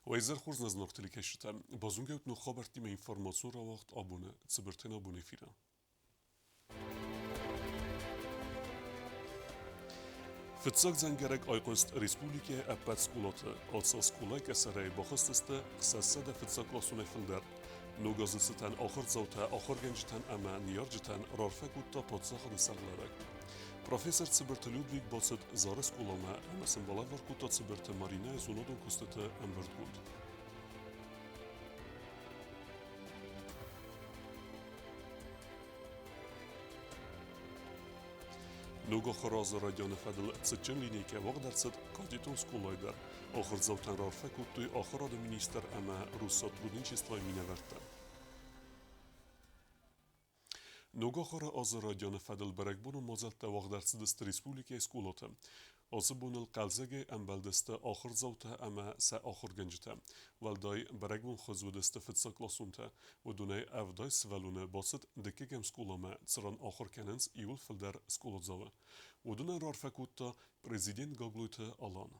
ویزر خورز نز نقطه کشتم بازونگوت نو خبرتی می اینفورماسیون را وقت آبونه سبرتنا آبونه فیرم. فتساق زنگرک آیقست ریسپولیکه اپت سکولات آلسا سکولای کسرای بخستسته قصصه ده فتساق لاسونه فلدر نوگازستن آخر زوتا آخر گنجتن اما نیارجتن رارفکوت تا پادساخ ده سرلارک. Profesor Cibert Ludwig Bosset zaraz kulama ama symbola varkuta Cibert Marina zunodon kustete envertgud. Nugo خراز رادیان فدل تسجن لینی که وقت درصد کادیتون سکولایدر آخر زوتن رارفکوت توی آخر آد مینیستر اما روسات بودین چیستلای مینه ورده. نوگاخور آزرادیان فدل برگبون مازلت وقت درصد است ریسپولیک اسکولات. آزبون القلزگ امبلدست آخر زوته اما سه آخر گنجته. ولدای برگبون خزود است فتسا کلاسونته و دونه افدای سوالونه باست دکگم سکولامه تران آخر کننز ایول فلدر سکولات زاوه. و دونه رارفکوتا پرزیدنت گاگلویت آلان.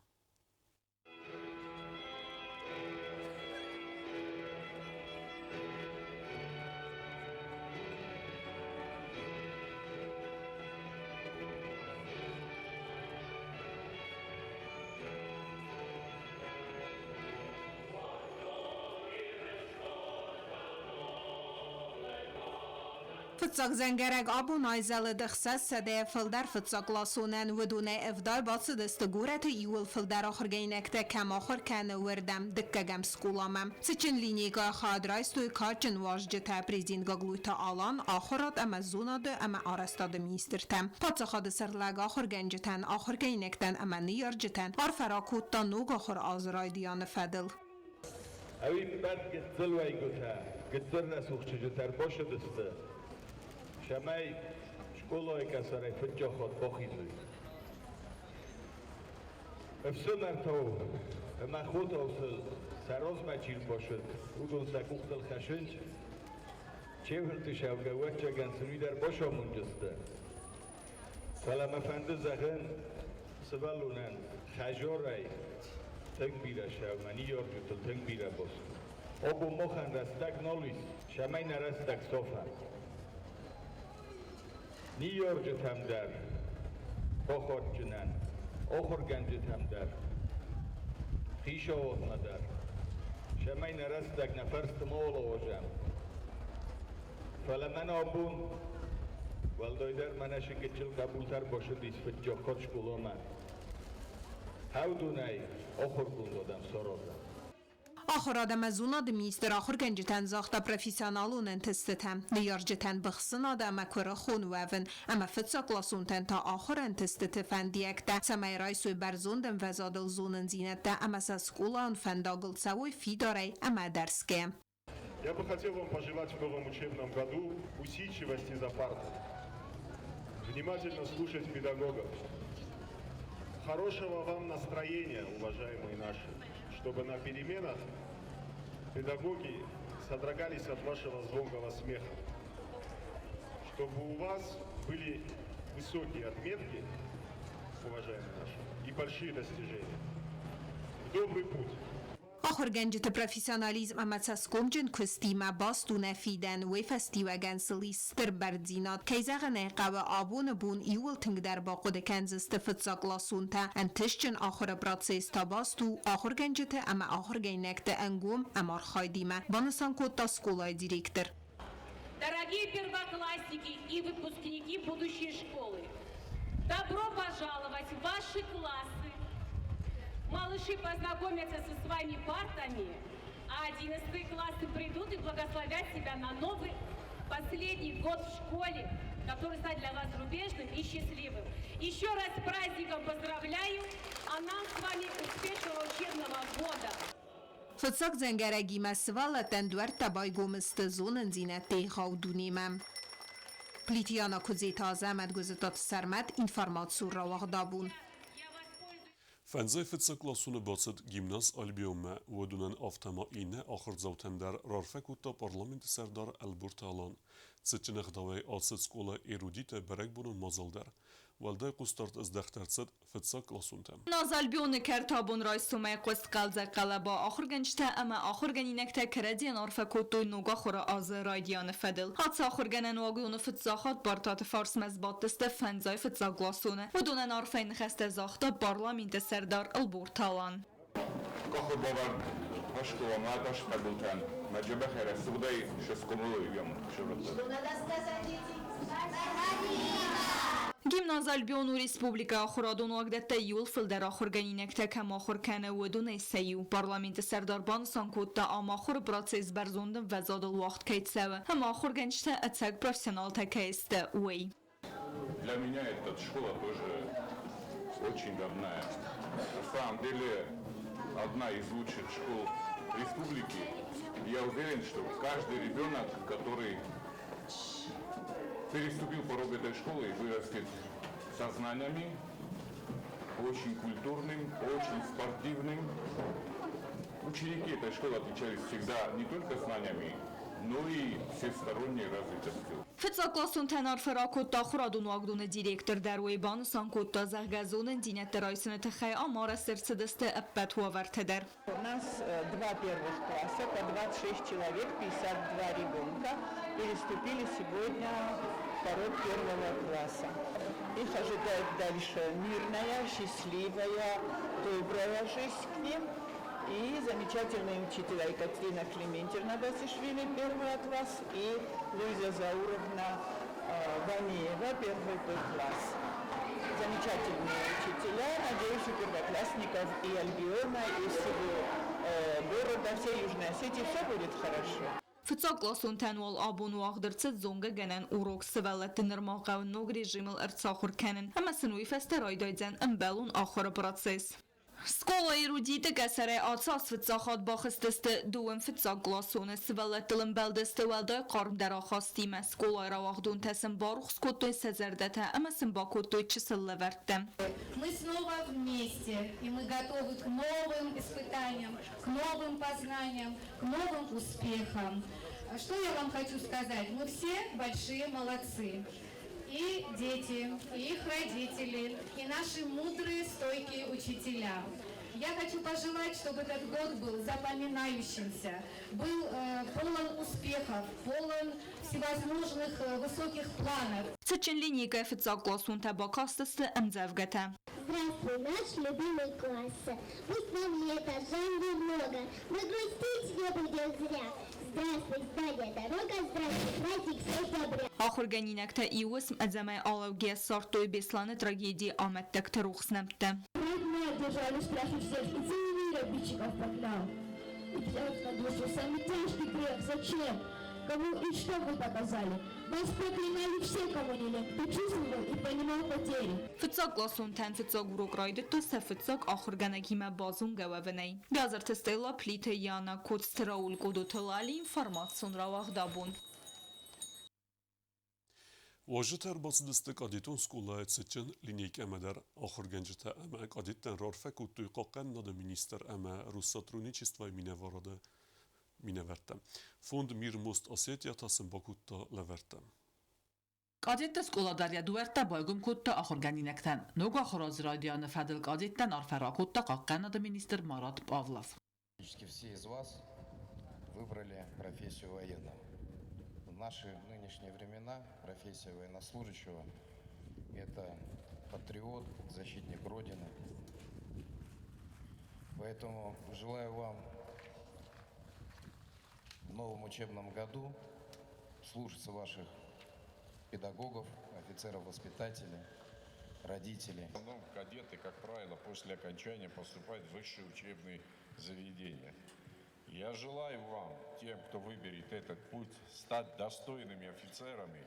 فتساق زنگرگ آبو نایزل دخصص سده فلدر فتساق لاسونن و دونه افدای باصد استگورت ایول فلدر آخر گینکته کم آخر کنه وردم دکگم سکولامم. سچن لینیگا خاد رایستوی کارچن واججتا پریزین گاگلویتا آلان آخرات اما زوناده اما آرستاده میسترتم. پاتسا خاد سرلگ آخر گنجتن آخر گینکتن اما نیارجتن آرفراکوت تا نوگ آخر آزرای دیان فدل. اوی بعد گتزل وای گوتا گتزل نسوخ چجتر باشه دسته شمای شکولای کسرای فجا خود باخیزوی افسنر تو اما خود اوصل سراز مچیل باشد او دون سکوختل خشنج چه هلتش اوگوه چه گنسنوی در باشا منجسته فلما فنده زخن سوالونن خجارای تنگ بیره شومنی یار جوتل تنگ بیره باست آبو مخن رستک نالیس شمای نرستک صافن نیار جتم در آخر جنن آخر گنجتم در خیش آوات مدر شمای نرستک نفرست مال آواجم فلمن آبون والدای در منشه که چل قبولتر باشد ایسفت جا خودش گلامن هاو دونای آخر گل دادم سارادم آخر آدم از اون آدم میستر آخر گنجتن زاختا پروفیسیونالون انتستتم لیارجتن بخصن آدم اکورا خون وون اما فتسا کلاسونتن تا آخر انتستت فندیک ده سمای رایسوی برزوندن وزادل زونن زینت ده اما ساسکولان فنداگل سوی فی داره اما درس که Я бы хотел вам пожелать в новом учебном году усидчивости за партой, внимательно слушать педагогов, хорошего вам настроения, уважаемые наши, чтобы на переменах педагоги содрогались от вашего звонкого смеха, чтобы у вас были высокие отметки, уважаемые наши, и большие достижения. В добрый путь! آخر گنجت پروفیسیونالیزم اما ساسکومجن کستی ما باستو نفیدن و فستی و گنسلی ستر بردزینات کیزاق نقا و آبون بون ایول تنگ در با قد کنز استفت گلاسون تا انتشجن آخر براتسیستا باستو آخر گنجت اما آخر گینکت انگوم امار خایدیمه بانسان کود تا سکولای دیرکتر. Дорогие первоклассники и выпускники будущей школы, добро пожаловать в ваши классы. Малыши познакомятся со своими партами, а 11 классы придут и благословят себя на новый, последний год в школе, который станет для вас рубежным и счастливым. Еще раз с праздником поздравляю, а нам с вами успешного учебного года. فتساق زنگرگی مسوالا تندور تبای گومست زونن زینتی خودونیمم. پلیتیانا کزی تازه مدگوزتات سرمت اینفرماتسور را وقدابون. فنزای فتساق لاسونه باست گیمناز آلبیومه و دونن آفتما اینه آخر زوتن در رارفکوتا پارلمنت سردار البرت آلان. سچنخ دوای آسد سکولا ایرودیت برگ بونن مازل در. والدای قوستارت از دخترسد فتسا کلاسونتم. نازالبیون کرتابون رایسومه قوست قلزه قلبا آخر گنجته اما آخر گنینکته کردین عرفه کتوی نوگا خورا آز رایدیان فدل. حادثه آخر گنن واقعون فتزاخات بارتات فارس مزبات دسته فنزای فتزا گلاسونه و دونن عرفه نخسته زاخته بارلامینت سردار البورتالان. Kako Boban, Haškova mladaš Fadultan, Mađeba Hera, Sudaj, Šeskomulu i Vjom, گیمنازالبیون و ریسپوبلیکا خورادون وقت یول فلدر آخر گنینکته کم آخر کنه و دونه سیو پارلمانت سرداربان سانکوت تا آم آخر براتسیز برزوندن و زاد الوقت کیت سوه هم آخر گنجته اتساق پروفیسیونال تکیسته وی. Для меня эта школа тоже очень давная. На самом деле, одна из лучших школ республики. Я уверен, что каждый ребенок, который переступил порог этой школы и вырастет со знаниями, очень культурным, очень спортивным. Ученики этой школы отличались всегда не только знаниями, но и всесторонней развитостью. فتساقلاسون تنار فراکوت تا خورادون واقدون دیریکتر در ویبان سانکوت تا زغگازون دینت رایسون تخی آمار سرسدست اپت و ورتدر. У нас два первых класса, по 26 человек, 52 ребенка переступили сегодня порог первого класса. Их ожидает дальше мирная, счастливая, добрая жизнь к ним. И замечательные учителя Екатерина Клементьевна Басишвили, первый класс, и Луиза Зауровна Ванеева, первый класс. Замечательные учителя. Надеюсь, у первоклассников и Альбиона, и всего города, всей Южной Осетии все будет хорошо. فتساقلاسون تنوال آبون واقدرتت زونگه گنن اوروک سوالت نرماقه و نوگ رژیم الارتساخور کنن اما سنوی فسترای دایدن امبالون آخر براتسیس. سکولا ایرودیت گسره آتساس فتساخات باخستست دوم فتساقلاسون سوالت لنبالدست والدای قارم در آخاستیم سکولا رواقدون تسم باروخ سکوتوی سزردته اما سنباکوتوی چسل لورتم. Мы снова вместе, и мы готовы к новым испытаниям, к новым познаниям, к новым успехам. Что я вам хочу сказать? Мы все большие молодцы. И дети, и их родители, и наши мудрые, стойкие учителя. Я хочу пожелать, чтобы этот год был запоминающимся, был полон успехов, полон всевозможных высоких планов. Сачин линейка فتساقلاسون табакастست امزавгата. Здравствуй, наш любимый класс. Пусть нам лето, жанры много, но грустить не будем зря. Здравствуй, здание, дорога, здравствуй, праздник сентября. آخر گنینکته ایوسم ازمه آلوگی سارتوی بیسلان تراگیدی آمد تکتر روخسنبته. Родная держали спрашивать всех, и целый мир обидчиков поклял. И взяв на душу самый тяжкий грех, зачем? Кому и что вы показали? Вас проклинали все, кому не лень, кто чувствовал и понимал потери. فتساقلاسون تن فتساق وروک رایده تو سفتساق آخر گنگیمه بازون گوونی. گازر تستیلا پلیت یانا کود ستراول کودو تلالی انفرماتسون رواق دابون. واجتر باسدست قادیتون سکولا اتسچن لینیک امدر آخر گنجته اما قادیتن رارفه کتوی قاقن ناد مینیستر اما روساترونی چیستوای مینورته. فوند میر موست آسیتیا تاسم باکوتا لورته. قادیت سکولا دریا دوورتا باygum kutta آخرگنینکتن. نوگا خراز رادیان فدل قادیتن آرفرا کutta قاقن ناد مینیستر مارات پاولов. Практически все из вас выбрали профессию военного. В наши нынешние времена профессия военнослужащего – это патриот, защитник Родины. Поэтому желаю вам в новом учебном году слушаться ваших педагогов, офицеров-воспитателей, родителей. В основном кадеты, как правило, после окончания поступают в высшие учебные заведения. Я желаю вам, тем, кто выберет этот путь, стать достойными офицерами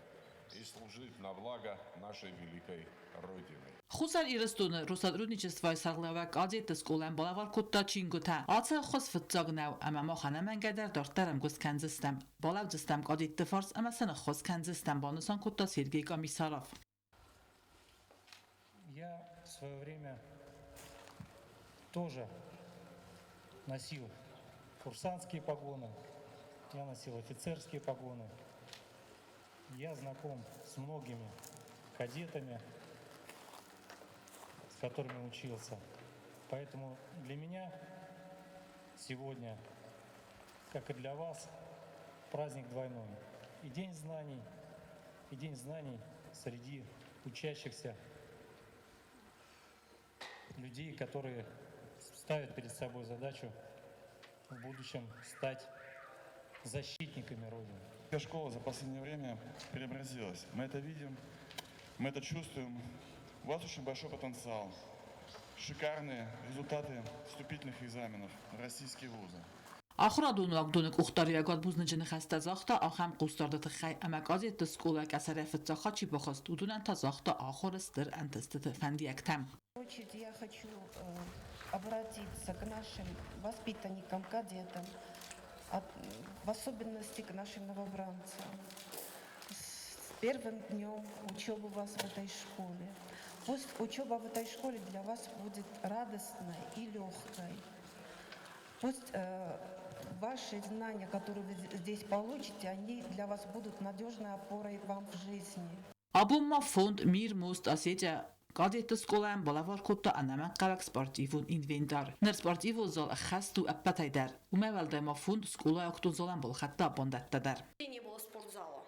и служить на благо нашей великой Родины. خصوصا ایرستون روسادرونیچستوای سرلوه قادیت سکولن بالاوار کتا چینگوتا آتا خص فتزاق نو اما ما خانه من گدر دارترم گوز کنزستم بالاو جستم قادیت فارس اما سن خص کنزستم بانوسان کتا سیرگی комиссаров. Я в свое время тоже носил курсантские погоны, я носил офицерские погоны. Я знаком с многими кадетами, которыми учился. Поэтому для меня сегодня, как и для вас, праздник двойной. И День знаний среди учащихся людей, которые ставят перед собой задачу в будущем стать защитниками Родины. Школа за последнее время преобразилась. Мы это видим, мы это чувствуем. У вас очень большой потенциал. Шикарные результаты вступительных экзаменов в российские вузы. Ахрадун وقدونك اختاريات بوزنجن خسته زاخته آخم قوستارده خی امک آزید تسکوله کسر فتزا خاچی بخواست ودونن تا زاخته آخر استر انتستت فندیکتم. Я хочу обратиться к нашим воспитанникам, кадетам, в особенности к нашим новобранцам. С первым днем учебы у вас в этой школе. Пусть учеба в этой школе для вас будет радостной и легкой. Пусть ваши знания, которые вы здесь получите, они для вас будут надежной опорой вам в жизни. Абумma fond mir most asjetja قادت سکولم بالاور کتا انما قلق سپارتیفون اینوندار. نر سپارتیفون زال خستو ابتای در. و ما ولده ما فوند سکولا اکتون زالم бал خطا باندت در. Не было спортзала.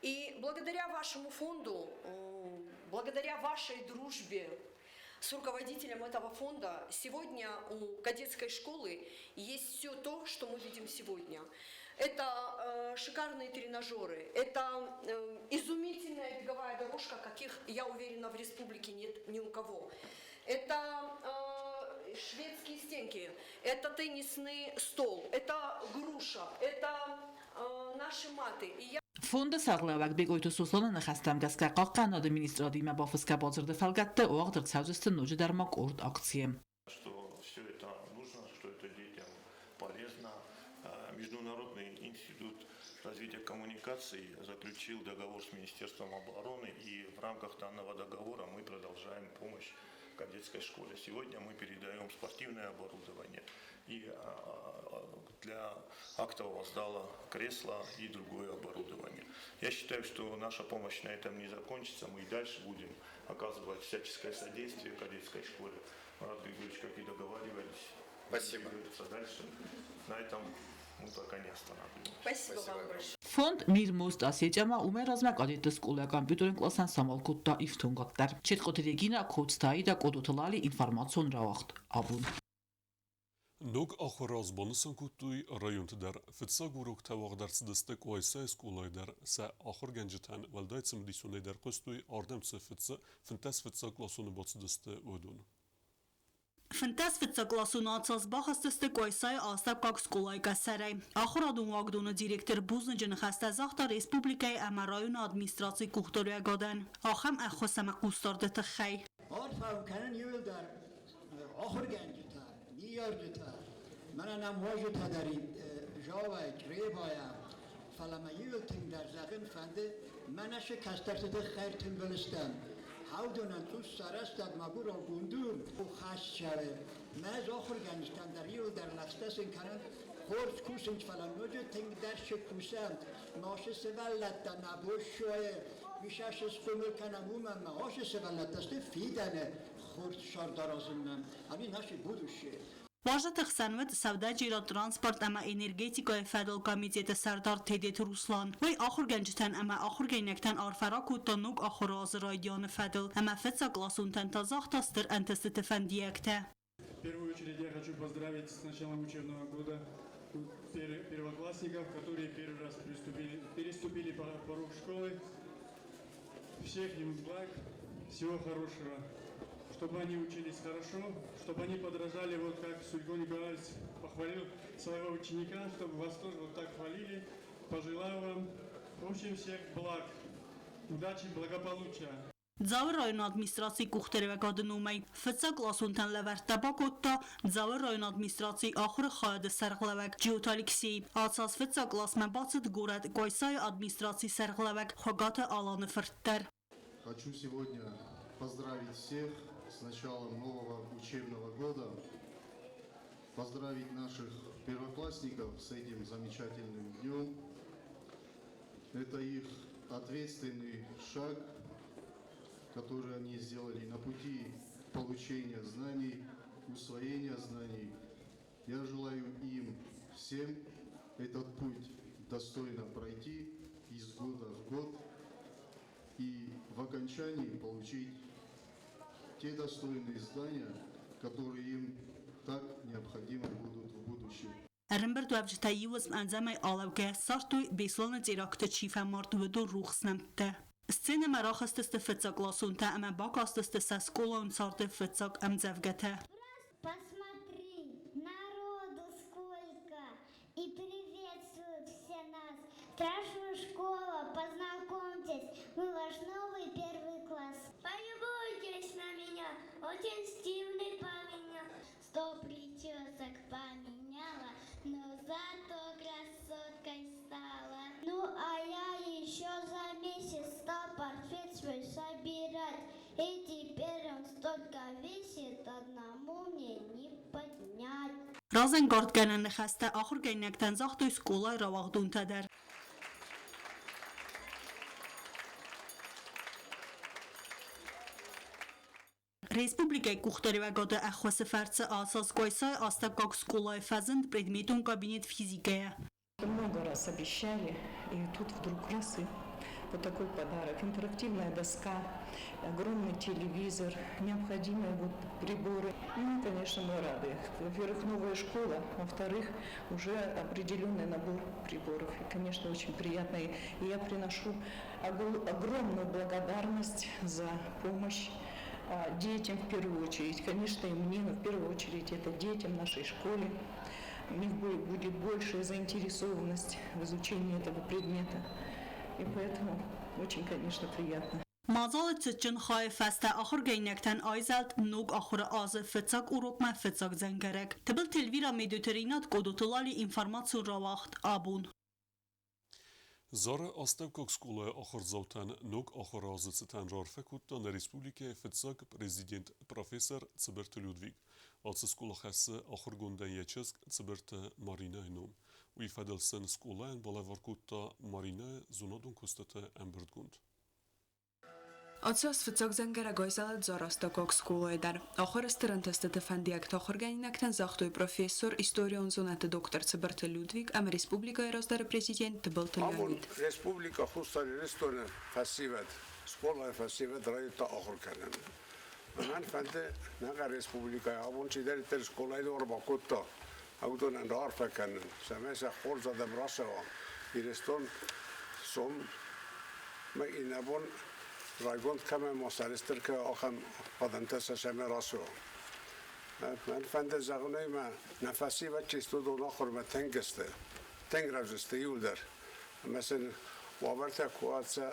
И благодаря вашему фонду, благодаря вашей дружбе с руководителем этого фонда, сегодня у кадетской школы есть все то, что мы видим сегодня. Это шикарные тренажеры, это изумительная беговая дорожка, каких, я уверена, в республике нет ни у кого. Это шведские стенки, это теннисный стол, это груша, это наши маты. فوند ساغلوک بگویت سوسان نخستم گس که قاقن административный ما بافس که بازرده فلگته و آقدر سوزست نوجه در ما کرد اکسیم. Что все это нужно, что это детям полезно. Международный институт развития коммуникаций заключил договор с Министерством обороны, и в рамках данного договора мы продолжаем помощь кадетской школе. Сегодня мы передаем спортивное оборудование и для актового зала кресла и другое оборудование. Я считаю, что наша помощь на этом не закончится. Мы и дальше будем оказывать всяческое содействие кадетской школе. Марат Григорьевич, как и договаривались, Спасибо. Дальше. На этом мы пока не останавливаемся. Спасибо вам большое. فوند میر موست آسیجما اومه رازمک آدیت سکوله کامپیوترین کلاسن سامال کتا ایفتون گفتر. چت قطریگینا کوچتایی دا کدوتلالی інформацион راوخت. آبون. Nog ахораз бонусан кутуй районт дар фитса гурук тавaq дар сдастык ойса скулай дар са ахор генжитан валдайцым дисунай дар костуй ардамцы фитса финтас фитса класуны боцдысты өдун. Финтас фитса класуны ацас бахастысты койсай астап как скулай касарай. Ахорадун вагдуны директор бузнджын хастазахта республикай ама район администрации кухтория гадан. Ахам ахосама кустарды тхай. Арфавканын юл дар ахор генжитан. Yardita, mananam wajita dari Java, Rebaya, Falamayuting dar Zagan Fande, Manashe Castarta de Khairtin Belistan. How do not to Sarastad Magur or Gundur, Hashare, Maz Okhorganistan, dar you dar Lastas in Karan, Horse Kusins Falamuja, think that she Kusan, Moshe Sevalata, Nabushoe, Vishashes Fumil Kanamuma, Moshe Sevalata, Fidane, Horse Shardarazim, I mean, Nashi Budushe. Важно тахсанвет савда жира транспорт ама энергетика федерал комитета сардар тедет Руслан. Вай ахор генжтен ама ахор гейнектен арфара кутанук ахор азрайдиан федерал ама фетса классунтен тазахтастер антестет фендиекте. В первую очередь я хочу поздравить с началом учебного года первоклассников, которые первый раз переступили порог школы. Всех им благ, всего хорошего. Чтобы они учились хорошо, чтобы они подражали, вот как Сульгон Николаевич похвалил своего ученика, чтобы вас тоже вот так хвалили. Пожелаю вам, в общем, всех благ, удачи, благополучия. Ձավը ռայոն ադմինիստրացիի կուղտերևը կադնում է, ֆծա կլասունտան լավեր տաբակոտտա, ձավը ռայոն ադմինիստրացիի ախուրը խայադը սերղլավեք, ջիոտալիքսի, ացած ֆծա կլասմեն բացըտ գուրատ, կայսայ ադմինիստրացիի սերղլավեք, խոգատը ալանը ֆրտտեր. Хочу сегодня поздравить всех с началом нового учебного года, поздравить наших первоклассников с этим замечательным днем. Это их ответственный шаг, который они сделали на пути получения знаний, усвоения знаний. Я желаю им всем этот путь достойно пройти из года в год и в окончании получить те достойные знания, которые им так необходимы будут в будущем. ارنبر دو افجتایی وزم انزمه آلوگه سارتوی بیسلان زیراکت چیفه مرد و دو روخ سنمته. سцена مراخست است فتزاق لاسونته اما باکاست است سسکولون سارت فتزاق امزفگته. Посмотри, народу сколько, и приветствуют все нас. Старшая школа, познакомьтесь, мы ваш новый первый класс. Полюбуйтесь на меня, очень стильный парень. 100 причесок поменяла, но зато красоткой стала. Ну а я еще за месяц стал портфель свой собирать. И теперь он столько весит, одному мне не поднять. رازنگارد گنن نخسته آخر گینک تنزاخت و سکولای رواغدون تدر. Республикой Кухтаревагода Ахвасеферца Асас Гойсай Астакок Скулай Фазент предметом кабинет физики. Много раз обещали, и тут вдруг раз и вот такой подарок. Интерактивная доска, огромный телевизор, необходимые вот приборы. Ну, конечно, мы рады. Во-первых, новая школа, во-вторых, уже определенный набор приборов. И, конечно, очень приятно. И я приношу огромную благодарность за помощь детям в первую очередь. Конечно, и мне, но в первую очередь это детям нашей школе. У них будет большая заинтересованность в изучении этого предмета. И поэтому очень, конечно, приятно. مازال تجن خواهی فسته آخر گینکتن آیزلد نوگ آخر آز فتساق اوروکمه فتساق زنگرک تبل تلویرا میدوترینات قدوتلالی اینفرماتسون را وقت آبون. Zara Astevkok skole achrzautan nog achrazeten rarfekutan Republike Fetsak prezident professor Cibert Ludwig. Als skola hesse achorgonden jechesk Cibert Marina enom. Ui fedelsen skola en balavarkutta Marina zonadon kostete embertgund. Atsas فتساق زنگره گایزالت زاراستاکوک سکولای در آخر استرانتست تفندیک تاخر گینکتن زاختوی پروفیسور استوریون زونت دکتر Cibert Ludwig ام республика راستار президент تبلت Leonid. Республика خصوصی رستوران فسیوت سکولای فسیوت رای تا آخر کردن. من فنده نگر республика آبون چی داری تر سکولای دور با کتا اودون اندار فکرن. سمیس خور زده براسه و ایرستون سوم ما این ابون رایگوند کم مسترستر که آخم پادنتس شمی راسو. من فنده زغنه ما نفسی و چیستو دون آخر ما تنگسته. تنگ رفزسته یولدر. مثلا وابرتا کواتسا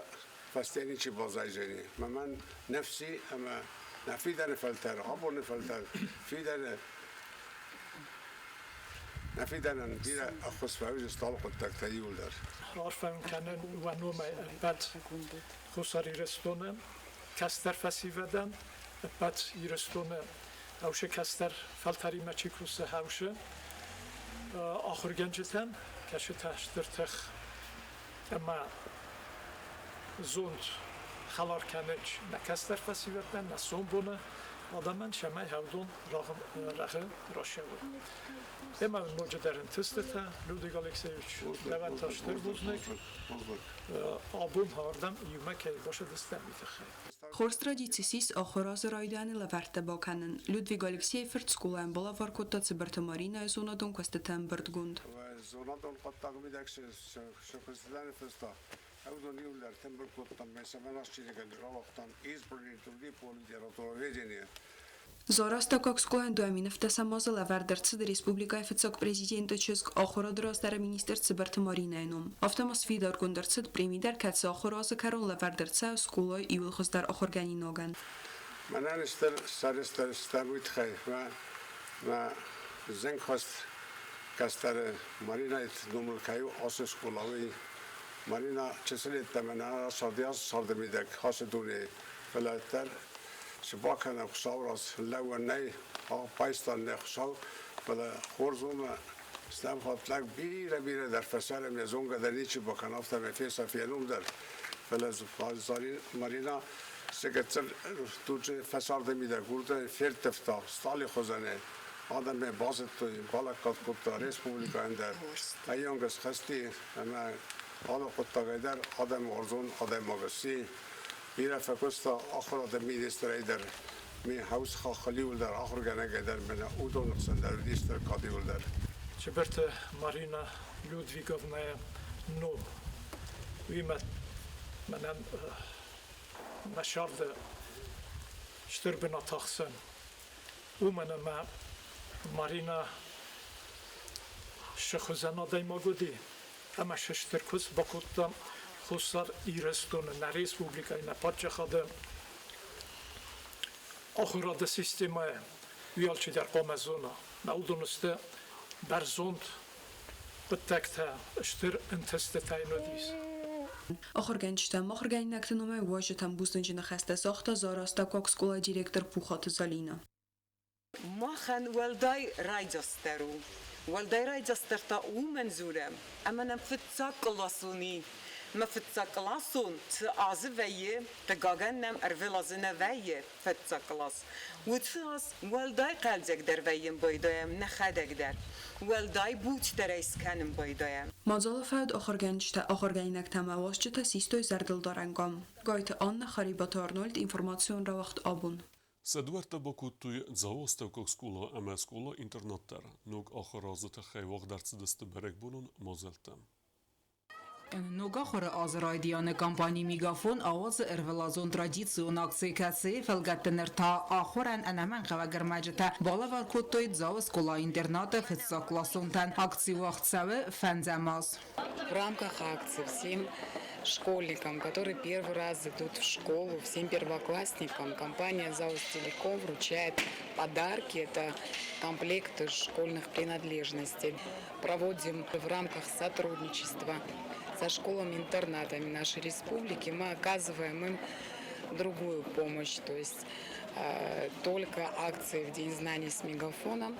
فستینی چی بازایجنی. من نفسی اما نفیدن فلتر. آبو نفلتر. نفیدن بیره اخوص فاویج استال خود تکتا یولدر. عارفم کنن و نوم بعد خساری رستونن کستر فسیودن بعد ایرستونن هاوشه کستر فلتری مچیکوسه هاوشه آخر گنجتن کشه تشتر تخ اما زوند خلار کنج نه کستر فسیودن نه سون بونه آدمان شمای هودون راه راشود. اما نوچه درن تسته لودویگ الکسیویچ لوان تاشتر بوزنک آبون هاردم یومه که باشه دسته میتخه. Хорс традицисис ахоraz райдани лаверте баканен. Людвиг Алексееверт скулаен была варкота Циберта Марина зонадон костетен бертгунд. زونادون قد تقمیدک شکستدن فستا. اودون یولدر تنبر کتن میسمناش چیزی که در وقتان ایز پرینتولی پولی دیراتور ویجنیه. Зорастакок скоен дуаминов самоза лавердерцы да республика ефецок президента ческ ахорадроз дара министр Циберта Марина еном. Автомас фидар гундерцет премидер катса ахораза карон лавердерца скулой иулхоз дар ахоргани ноган. Манан сарестер стамуит хай ва зенг хост кастар Марина ит думал каю ос скулави Марина чеселет тамана сардиас сардмидек хасдуне фалатер شباكنا خساورس لوني أو بايستان نخساو بلا خورزوم اسلام خاطلك بيرة در فسال من زونغ در نیچی باکن افتم فیسا فیلوم در فلا زالین مارینا Sekretär tut fasarde mit der gute Viertefta Stali Khozane Adam me bazet balakat kutta Respublika ender ayongas khasti ama ala kutta gader Adam orzun Adam magasi ira fakosta akhra de minister mi haus khaliul der akhra gana gader mena udon xandar minister qadiul der Чеберте Марина Людвиговна ну вима менен Нашарde Stürben Atachsen. Umene ma Marina Shkhuzana Daimagudi. Ama Shterkus Bakutam Khusar Irestun na Respublika na Padjahade. Akhira de sistema Uyalchi der Qamazona. Na udunste Barzond betekte Shter intesteteinodis. Охоргенчтам охоргеннактынумай вожитам буздынжина хаста сохта зараста кокскула директор Пухот Залина. Machen walday rajdasteru. Walday rajdasterta umenzurem. Amanam fitsaklassuni. Ma fitsaklasun azveye tagagannem ervelazına veye fitsaklas. Wutsas walday qalzek der veyem boydayam nakhadek der. Walday buç dereis kanem boydayam. Mazalafad охоргеннактам авасчта систой зардылдарангам. Gayta Anna Kharibat Arnold informasyon ravakt abun. Sedwerta bakuttuj zaostavkog skula ama skula internattar, nog acharazata khayvaq dartsidiste berekbunun mozeltam. Նոգախորը ազրայդյանը կամպանի միգաֆոն ավազ էրվելազոն տրադիցիոն ակցեյքացի վելգատներթա ախորան անաման խավագրմաջտա բալավար կոտոյ ձավս կոլա ինտերնատը ֆեցակլասոնտան акции вахцавы фэнзамаз. В рамках акции всем школьникам, которые первый раз идут в школу, всем первоклассникам, компания «Заус Телеком» вручает подарки. Это комплекты школьных принадлежностей. Проводим в рамках сотрудничества со школами-интернатами нашей республики. Мы оказываем им другую помощь, то есть только акции в День знаний с мегафоном.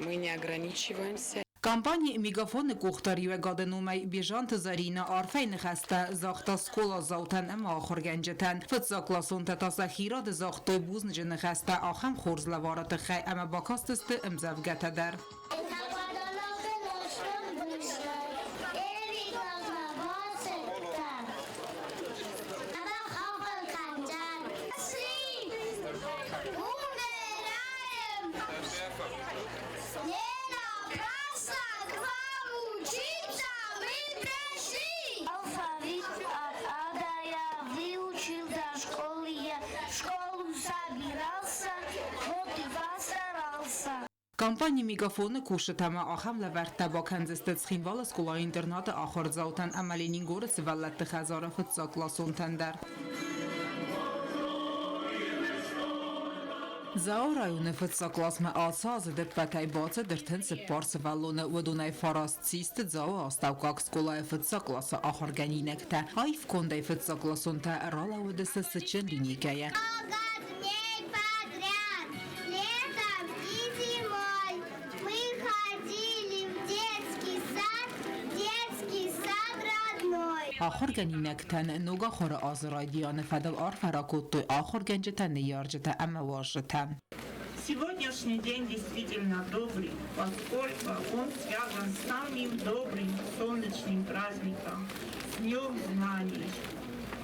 Мы не ограничиваемся. Կամպանի միգաֆոնը կուղտարի է գադնում է բիժանտ զարինը արվեն խաստա զաղտա սկոլա զաուտան եմ ախորգենջետան ֆծակլասոն տասախիրա դե զաղտոյ բուզն ջնը խաստա ախամ խորզլավարատը խայ եմ բակաստստը ըմզավ գատադար Կամպանի միգաֆոնը կուշտամա ախամ լավարտաբական զստեցխին վալը սկոլա ինտերնատը ախորձաուտան ամալինին գորը ծվալատը խազարը ֆծակլասոն տանդար Զաուրայունը ֆծակլասմը ացազը դեպպատայ բացը դրթեն սպարսը վալոնը վդունայ ֆարասցիստը զաու աստավկակ սկոլայ ֆծակլասը ախորգանինեկտա հայվ կոնդայ ֆծակլասոն տա ռալա վդսը սչեն լինիկայա Ախորգանինեկտան նոգախորը ազրայդյանը ֆադալ արֆարակոտոյ ախորգանջետան նյարջետա ամավարժետա Сегодняшний день действительно добрый, поскольку он связан с самым добрым солнечным праздником, с Днем Знаний,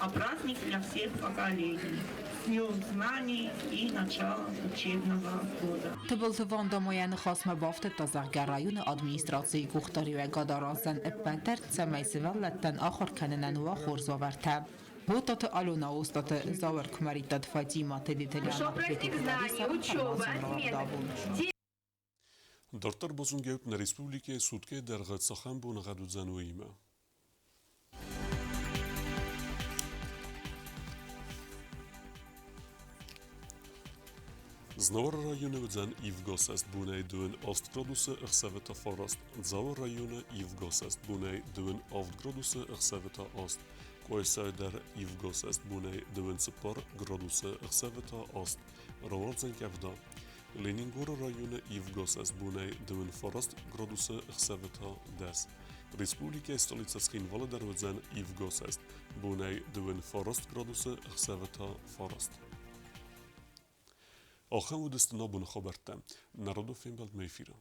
а праздник для всех поколений. Днем знаний и начала учебного года. Տվլթվան դամոյանը խասմը բավտը տազարգարայունը ադմինիստրացիի կուղտարի է գադարազան էպպենտեր ծեմայսվալ լետտան ախոր կենենան ու ախորզովարթա։ Հոտատը ալոնա ոստատը զավար կմարիտատ Ֆատիմա Դարտար բոզունգեուտն ռեսպուլիկե սուտկե դերղացախան բունղադուձանուիմը։ Znova rajone vdzen Ivgosest bunej duen Ostgroduse Ichseveta Forest. Zava rajone Ivgosest bunej duen Avtgroduse Ichseveta Ost. Koysayder Ivgosest bunej duen Sipar Groduse Ichseveta Ost. Ravardzen Kevda. Leningora rajone Ivgosest bunej duen Forest Groduse Ichseveta Des. Республика столица Схинвала Дарвадзен и в Госест. Буней дуен форост градуса Хсевета форост. آخر و دست نابون خبرته. نرودو فیلم بلد میفیره.